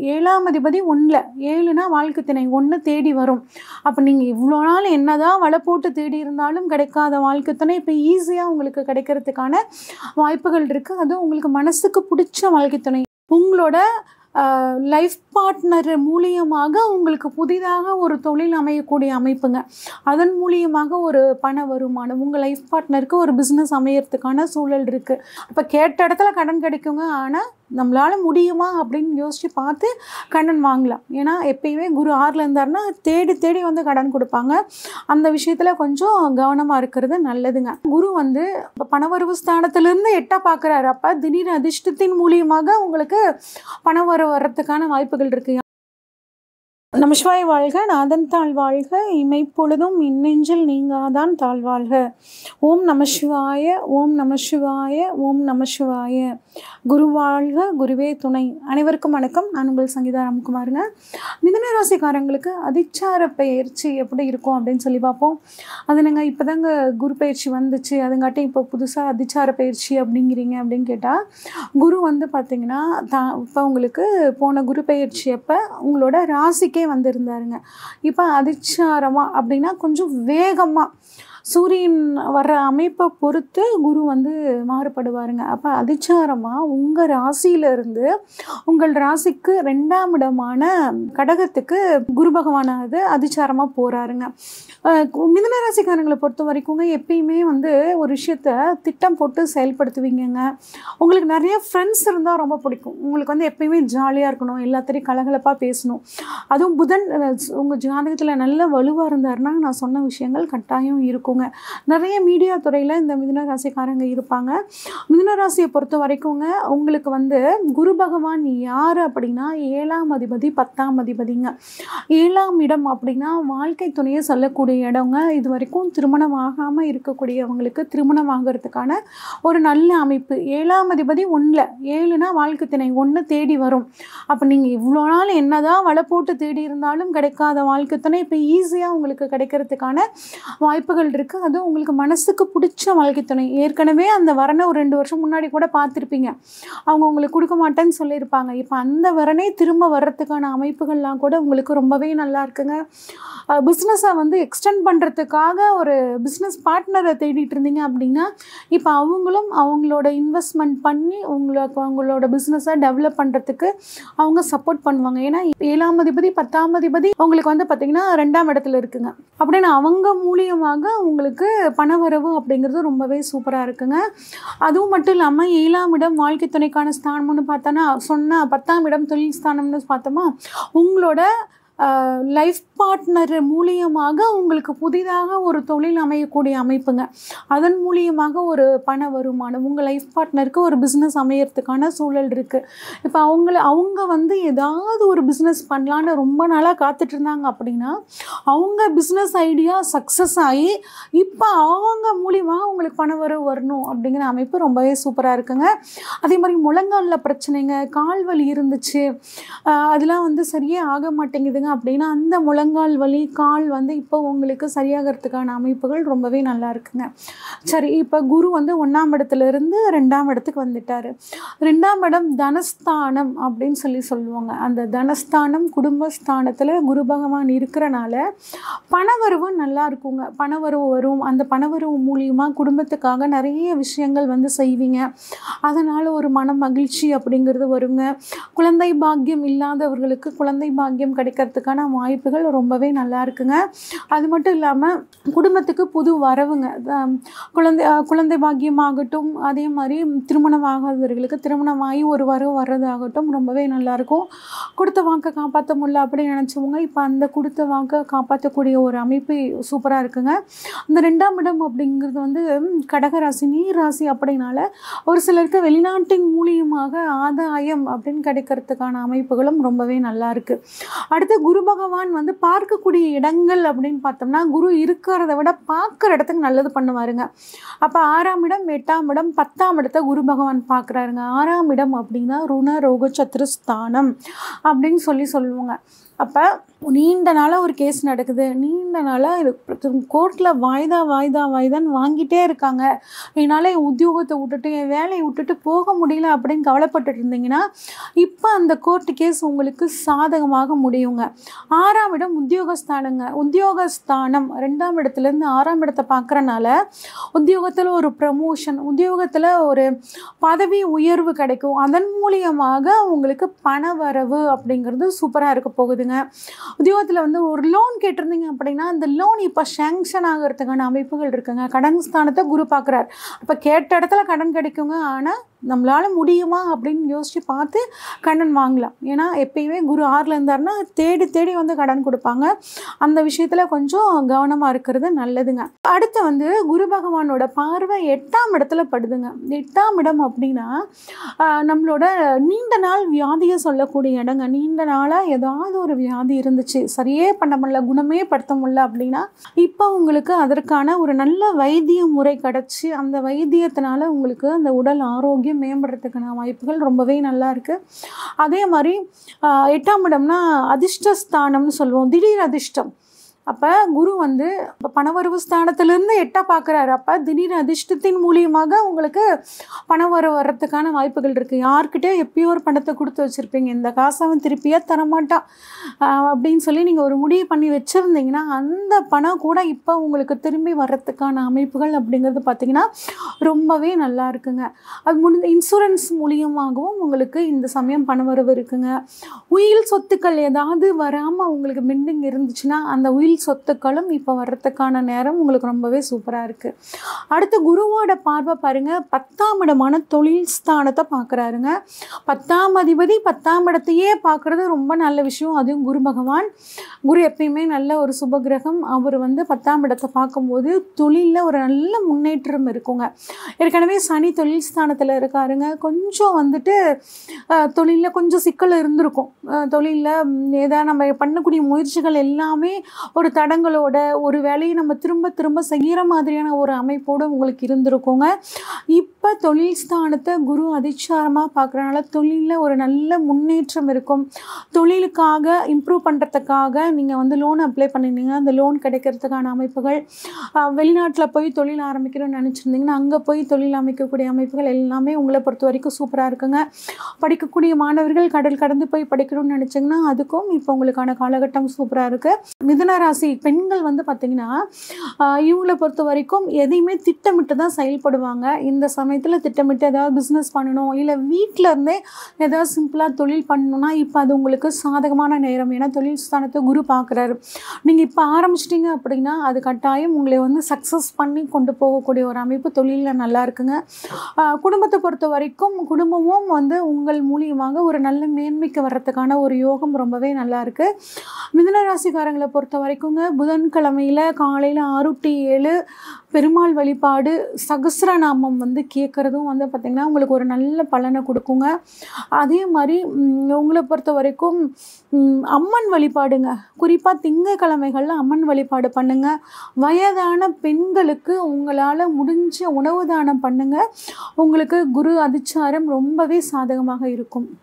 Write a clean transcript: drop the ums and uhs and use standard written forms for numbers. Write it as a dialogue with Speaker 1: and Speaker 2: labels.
Speaker 1: 7ஆம் அதிபதி 1ல 7னா வாழ்க்கை துணை 1 தேடி வரும். அப்போ நீங்கள் இவ்வளோ நாள் என்னதான் வலை போட்டு தேடி இருந்தாலும் கிடைக்காத வாழ்க்கை துணை இப்போ ஈஸியாக உங்களுக்கு கிடைக்கிறதுக்கான வாய்ப்புகள் இருக்குது. அதுவும் உங்களுக்கு மனசுக்கு பிடிச்ச வாழ்க்கை துணை உங்களோட லைஃப் பார்ட்னர் மூலியமாக உங்களுக்கு புதிதாக ஒரு தொழில் அமையக்கூடிய அமைப்புங்க. அதன் மூலியமாக ஒரு பண வருமானம் உங்கள் லைஃப் பார்ட்னருக்கு ஒரு பிஸ்னஸ் அமையறதுக்கான சூழல் இருக்குது. அப்போ கேட்ட இடத்துல கடன் கிடைக்குங்க. ஆனால் நம்மளால் முடியுமா அப்படின்னு யோசித்து பார்த்து கடன் வாங்கலாம். ஏன்னா எப்பயுமே குரு 6ல் இருந்தாருன்னா தேடி தேடி வந்து கடன் கொடுப்பாங்க. அந்த விஷயத்தில் கொஞ்சம் கவனமாக இருக்கிறது நல்லதுங்க. குரு வந்து இப்போ பணவரவு ஸ்தானத்திலேருந்து 8 பார்க்குறாரு. அப்போ திடீர் அதிர்ஷ்டத்தின் மூலியமாக உங்களுக்கு பணவரவு வர்றதுக்கான வாய்ப்புகள் இருக்குது. நமசிவாய வாழ்க, நாதன் தாழ் வாழ்க, இமைப்பொழுதும் இன்னெஞ்சில் நீங்காதான் தாழ்வாழ்க. ஓம் நமசிவாய, ஓம் நமசிவாய, ஓம் நமசிவாய. குரு வாழ்க, குருவே துணை. அனைவருக்கும் வணக்கம். நான் உங்கள் சங்கீதா ராம்குமாருங்க. மிதுன ராசிக்காரங்களுக்கு அதிச்சார பயிற்சி எப்படி இருக்கும் அப்படின்னு சொல்லி பார்ப்போம். அது நாங்கள் இப்போ தாங்க குரு பயிற்சி வந்துச்சு, அதுங்காட்டி இப்போ புதுசாக அதிச்சார பயிற்சி அப்படிங்கிறீங்க அப்படின்னு கேட்டால், குரு வந்து பார்த்திங்கன்னா இப்போ உங்களுக்கு போன குரு பயிற்சி அப்போ உங்களோட ராசிக்கே வந்திருந்தாருங்க. இப்போ அதிச்சாரமாக அப்படின்னா கொஞ்சம் வேகமாக சூரியன் வர்ற அமைப்பை பொறுத்து குரு வந்து மாறுபடுவாருங்க. அப்போ அதிச்சாரமாக உங்கள் ராசியிலிருந்து உங்கள் ராசிக்கு 2ஆம் இடமான கடகத்துக்கு குரு பகவானாவது அதிச்சாரமாக போகிறாருங்க. மிதுன ராசிக்காரங்களை பொறுத்த வரைக்குங்க எப்பயுமே வந்து ஒரு விஷயத்த திட்டம் போட்டு செயல்படுத்துவீங்கங்க. உங்களுக்கு நிறைய ஃப்ரெண்ட்ஸ் இருந்தால் ரொம்ப பிடிக்கும். உங்களுக்கு வந்து எப்பயுமே ஜாலியாக இருக்கணும், எல்லாத்தையும் கலகலப்பாக பேசணும். அதுவும் புதன் உங்கள் ஜாதகத்தில் நல்ல வலுவாக இருந்தாருன்னா நான் சொன்ன விஷயங்கள் கட்டாயம் இருக்குங்க. நிறைய மீடியா துறையில் இந்த மிதுன ராசிக்காரங்க இருப்பாங்க. மிதுன ராசியை பொறுத்த வரைக்குங்க உங்களுக்கு வந்து குரு பகவான் யார் அப்படின்னா 7ஆம் அதிபதி 10ஆம் அதிபதிங்க. 7ஆம் இடம் அப்படின்னா வாழ்க்கை துணையை சொல்லக்கூடிய இடங்க. இது வரைக்கும் திருமணம் ஆகாமல் இருக்கக்கூடியவங்களுக்கு திருமணம் ஆகிறதுக்கான ஒரு நல்ல அமைப்பு. 7ஆம் அதிபதி 1ல 7னா வாழ்க்கை துணை 1 தேடி வரும். அப்போ நீங்கள் இவ்வளோ நாள் என்னதான் வலை போட்டு தேடி இருந்தாலும் கிடைக்காத வாழ்க்கை துணை இப்போ ஈஸியாக உங்களுக்கு கிடைக்கிறதுக்கான வாய்ப்புகள் இருக்குது. அதுவும் உங்களுக்கு மனசுக்கு பிடிச்ச வாழ்க்கை துணை ஏற்கனவே அந்த வரனை ஒரு 2 வருஷம் முன்னாடி கூட பார்த்துருப்பீங்க. அவங்க உங்களுக்கு கொடுக்க மாட்டேன்னு சொல்லியிருப்பாங்க. இப்போ அந்த வரனே திரும்ப வர்றதுக்கான அமைப்புகள்லாம் கூட உங்களுக்கு ரொம்பவே நல்லா இருக்குங்க. பிஸ்னஸை வந்து எக்ஸ்டெண்ட் பண்ணுறதுக்காக ஒரு பிஸ்னஸ் பார்ட்னரை தேடிட்டு இருந்தீங்க அப்படின்னா இப்போ அவங்களும் அவங்களோட இன்வெஸ்ட்மெண்ட் பண்ணி அவங்களோட பிஸ்னஸை டெவலப் பண்ணுறதுக்கு அவங்க சப்போர்ட் பண்ணுவாங்க. ஏன்னா 7ஆம் அதிபதி 10ஆம் அதிபதி உங்களுக்கு வந்து பார்த்திங்கன்னா 2ஆம் இடத்துல இருக்குங்க. அப்படின்னு அவங்க மூலியமாக உங்களுக்கு பணவரவு அப்படிங்கிறது ரொம்பவே சூப்பராக இருக்குங்க. அதுவும் மட்டும் இல்லாமல் 7ஆம் இடம் வாழ்க்கை துணைக்கான ஸ்தானம்னு பார்த்தோன்னா 10ஆம் இடம் தொழில் ஸ்தானம்னு பார்த்தோமா உங்களோட லைஃப் பார்ட்னர் மூலியமாக உங்களுக்கு புதிதாக ஒரு தொழில் அமையக்கூடிய அமைப்புங்க. அதன் மூலியமாக ஒரு பண வருமானம் உங்கள் லைஃப் பார்ட்னருக்கு ஒரு பிஸ்னஸ் அமையறதுக்கான சூழல் இருக்குது. இப்போ அவங்க வந்து ஏதாவது ஒரு பிஸ்னஸ் பண்ணலான்னு ரொம்ப நாளாக காத்துட்டு இருந்தாங்க அப்படின்னா அவங்க பிஸ்னஸ் ஐடியா சக்ஸஸ் ஆகி இப்போ அவங்க மூலியமாக உங்களுக்கு பண வரவு வரணும் அப்படிங்கிற அமைப்பு ரொம்பவே சூப்பராக இருக்குங்க. அதே மாதிரி முழங்காலில் பிரச்சனைங்க, கால் வலி இருந்துச்சு, அதெல்லாம் வந்து சரியே ஆக மாட்டேங்குதுங்க அப்படின்னா அந்த முழங்கால் வலி கால் வந்து இப்போ உங்களுக்கு சரியாகிறதுக்கான அமைப்புகள் ரொம்பவே நல்லா இருக்குங்க. சரி, இப்போ குரு வந்து 1ஆம் இடத்துலேருந்து 2ஆம் இடத்துக்கு வந்துட்டார். 2ஆம் இடம் தனஸ்தானம் அப்படின்னு சொல்லுவாங்க. அந்த தனஸ்தானம் குடும்பஸ்தானத்தில் குரு பகவான் இருக்கிறனால பணவரவு நல்லா இருக்குங்க. பணவரவு வரும். அந்த பணவரவு மூலியமாக குடும்பத்துக்காக நிறைய விஷயங்கள் வந்து செய்வீங்க. அதனால் ஒரு மன மகிழ்ச்சி அப்படிங்கிறது வருங்க. குழந்தை பாக்கியம் இல்லாதவர்களுக்கு குழந்தை பாக்கியம் கிடைக்கிறதுக்கான வாய்ப்புகள் ரொம்பவே நல்லா இருக்குங்க. அது மட்டும் இல்லாமல் குடும்பத்துக்கு புது வரவுங்க. குழந்தை பாக்கியம் ஆகட்டும், அதே மாதிரி திருமணம் ஆகாதவர்களுக்கு திருமணமாகி ஒரு வரவு வர்றதாகட்டும் ரொம்பவே நல்லாயிருக்கும். கொடுத்த வாக்கை காப்பாற்ற முடியல அப்படின்னு நினச்சவங்க இப்போ அந்த கொடுத்த வாக்கை காப்பாற்றக்கூடிய ஒரு அமைப்பு சூப்பராக இருக்குங்க. அந்த 2ஆம் இடம் அப்படிங்கிறது வந்து கடகராசி நீர் ராசி அப்படின்னால ஒரு சிலருக்கு வெளிநாட்டின் மூலியமாக ஆதாயம் அப்படின்னு கிடைக்கிறதுக்கான அமைப்புகளும் ரொம்பவே நல்லா இருக்குது. அடுத்து குரு பகவான் வந்து பார்க்கக்கூடிய இடங்கள் அப்படின்னு பார்த்தோம்னா குரு இருக்கிறத விட பார்க்குற இடத்துக்கு நல்லது பண்ணுவாருங்க. அப்போ 6ஆம் இடம் 8ஆம் இடம் 10ஆம் இடத்தை குரு பகவான் பார்க்குறாருங்க. 6ஆம் இடம் அப்படின்னா ருண ரோக சத்ருஸ்தானம். அப்படின்னு சொல்லுவாங்க. அப்போ நீண்ட நாளாக ஒரு கேஸ் நடக்குது, நீண்ட நாளாக கோர்ட்டில் வாய்தான்னு வாங்கிட்டே இருக்காங்க, என்னால் என் உத்தியோகத்தை விட்டுட்டு என் வேலையை விட்டுட்டு போக முடியல அப்படின்னு கவலைப்பட்டுட்டு இருந்தீங்கன்னா இப்போ அந்த கோர்ட்டு கேஸ் உங்களுக்கு சாதகமாக முடியுங்க. 6ஆம் இடம் உத்தியோகஸ்தானம் 2ஆம் இடத்துலேருந்து 6ஆம் இடத்தை பார்க்குறனால உத்தியோகத்தில் ஒரு ப்ரமோஷன், உத்தியோகத்தில் ஒரு பதவி உயர்வு கிடைக்கும். அதன் மூலியமாக உங்களுக்கு பண வரவு அப்படிங்கிறது சூப்பராக இருக்க போகுதுங்க. உத்தியோகத்தில் வந்து ஒரு லோன் கேட்டிருந்தீங்க அப்படின்னா அந்த லோன் இப்போ சேங்ஷன் ஆகிறதுக்கான அமைப்புகள் இருக்குங்க. கடன் ஸ்தானத்தை குரு பார்க்குறார். அப்போ கேட்ட இடத்துல கடன் கிடைக்குங்க. ஆனால் நம்மளால் முடியுமா அப்படின்னு யோசித்து பார்த்து கடன் வாங்கலாம். ஏன்னா எப்பயுமே குரு 6ல் இருந்தாருன்னா தேடி வந்து கடன் கொடுப்பாங்க. அந்த விஷயத்தில் கொஞ்சம் கவனமாக இருக்கிறது நல்லதுங்க. அடுத்து வந்து குரு பகவானோட பார்வை 8ஆம் இடத்துல படுதுங்க. 8ஆம் இடம் அப்படின்னா நம்மளோட நீண்ட நாள் வியாதியை சொல்லக்கூடிய இடங்க. நீண்ட நாளாக ஏதாவது ஒரு வியாதி இருந்துச்சு, சரியே பண்ண முடியல, குணமே படுத்த முடியல அப்படின்னா இப்போ உங்களுக்கு அதற்கான ஒரு நல்ல வைத்திய முறை கிடச்சி அந்த வைத்தியத்தினால உங்களுக்கு அந்த உடல் ஆரோக்கியம் மேம்படுறதுக்கான வாய்ப்புகள் ரொம்பவே நல்லா இருக்குது. அதே மாதிரி 8ஆம் இடம்னா அதிர்ஷ்டஸ்தானம்னு சொல்லுவோம், திடீர் அதிர்ஷ்டம். அப்போ குரு வந்து இப்போ பணவரவு ஸ்தானத்திலேருந்து 8ஆ பார்க்குறாரு. அப்போ திடீர் அதிர்ஷ்டத்தின் மூலியமாக உங்களுக்கு பணவரவு வர்றதுக்கான வாய்ப்புகள் இருக்குது. யார்கிட்டே எப்பயோ ஒரு பணத்தை கொடுத்து வச்சுருப்பீங்க, இந்த காசை அவன் திருப்பியே தரமாட்டான் அப்படின்னு சொல்லி நீங்கள் ஒரு முடிவு பண்ணி வச்சுருந்தீங்கன்னா அந்த பணம் கூட இப்போ உங்களுக்கு திரும்பி வர்றதுக்கான அமைப்புகள் அப்படிங்கிறது பார்த்திங்கன்னா ரொம்பவே நல்லா இருக்குங்க. அது இன்சூரன்ஸ் மூலியமாகவும் உங்களுக்கு இந்த சமயம் பணவரவு இருக்குங்க. உயில் சொத்துக்கள் ஏதாவது வராமல் உங்களுக்கு பெண்டிங் இருந்துச்சுன்னா அந்த உயில் சொத்துக்களும் இப்போ வர்றதுக்கான நேரம் உங்களுக்கு ரொம்பவே சூப்பராக இருக்குது. அடுத்து குருவோட பார்வை பாருங்கள் 10ஆம் இடமான தொழில் ஸ்தானத்தை பார்க்குறாருங்க. 10ஆம் அதிபதி 10ஆம் இடத்தையே பார்க்குறது ரொம்ப நல்ல விஷயம். அதுவும் குரு பகவான், குரு எப்பயுமே நல்ல ஒரு சுபகிரகம். அவர் வந்து 10ஆம் இடத்தை பார்க்கும்போது தொழிலில் ஒரு நல்ல முன்னேற்றம் இருக்குங்க. ஏற்கனவே சனி தொழில் ஸ்தானத்தில் இருக்காருங்க. கொஞ்சம் வந்துட்டு தொழிலில் கொஞ்சம் சிக்கல் இருந்திருக்கும். தொழிலில் ஏதாவது நம்ம பண்ணக்கூடிய முயற்சிகள் எல்லாமே ஒரு தடங்களோட ஒரு வேலையை நம்ம திரும்ப செய்கிற மாதிரியான ஒரு அமைப்போடு உங்களுக்கு இருந்திருக்குங்க. இப்போ தொழில் ஸ்தானத்தை குரு அதிச்சாரமாக பார்க்குறனால தொழிலில் ஒரு நல்ல முன்னேற்றம் இருக்கும். தொழிலுக்காக இம்ப்ரூவ் பண்ணுறதுக்காக நீங்கள் வந்து லோன் அப்ளை பண்ணியிருந்தீங்க, அந்த லோன் கிடைக்கிறதுக்கான அமைப்புகள், வெளிநாட்டில் போய் தொழில் ஆரம்பிக்கணும்னு நினச்சிருந்தீங்கன்னா அங்கே போய் தொழில் அமைக்கக்கூடிய அமைப்புகள் எல்லாமே உங்களை பொறுத்த வரைக்கும் சூப்பராக இருக்குங்க. படிக்கக்கூடிய மாணவர்கள் கடல் கடந்து போய் படிக்கணும்னு நினச்சிங்கன்னா அதுக்கும் இப்போ உங்களுக்கான காலகட்டம் சூப்பராக இருக்குது. மிதுன ராசி பெண்கள் வந்து பார்த்திங்கன்னா இவங்களை பொறுத்த வரைக்கும் எதையுமே திட்டமிட்டு தான் செயல்படுவாங்க. இந்த சமயத்தில் திட்டமிட்டு ஏதாவது பிஸ்னஸ் பண்ணணும், இல்லை வீட்டில் இருந்தே ஏதாவது சிம்பிளாக தொழில் பண்ணணும்னா இப்போ அது உங்களுக்கு சாதகமான நேரம். ஏன்னா தொழில் ஸ்தானத்தை குரு பார்க்குறாரு. நீங்கள் இப்போ ஆரம்பிச்சிட்டிங்க அப்படின்னா அது கட்டாயம் உங்களை வந்து சக்ஸஸ் பண்ணி கொண்டு போகக்கூடிய ஒரு அமைப்பு தொழிலில் நல்லா இருக்குங்க. குடும்பத்தை பொறுத்த வரைக்கும் குடும்பமும் வந்து உங்கள் மூலியமாக ஒரு நல்ல மேன்மைக்கு வர்றதுக்கான ஒரு யோகம் ரொம்பவே நல்லா இருக்குது. மிதுன ராசிக்காரங்களை பொறுத்த வரைக்குங்க புதன்கிழமையில் காலையில் 6 to 7 பெருமாள் வழிபாடு சகஸ்ரநாமம் வந்து கேட்குறதும் வந்து பார்த்திங்கன்னா உங்களுக்கு ஒரு நல்ல பலனை கொடுக்குங்க. அதே மாதிரி உங்களை பொறுத்த வரைக்கும் அம்மன் வழிபாடுங்க, குறிப்பாக திங்கக்கிழமைகளில் அம்மன் வழிபாடு பண்ணுங்கள். வயதான பெண்களுக்கு உங்களால் முடிஞ்ச உணவு தானம் பண்ணுங்கள். உங்களுக்கு குரு அதிச்சாரம் ரொம்பவே சாதகமாக இருக்கும்.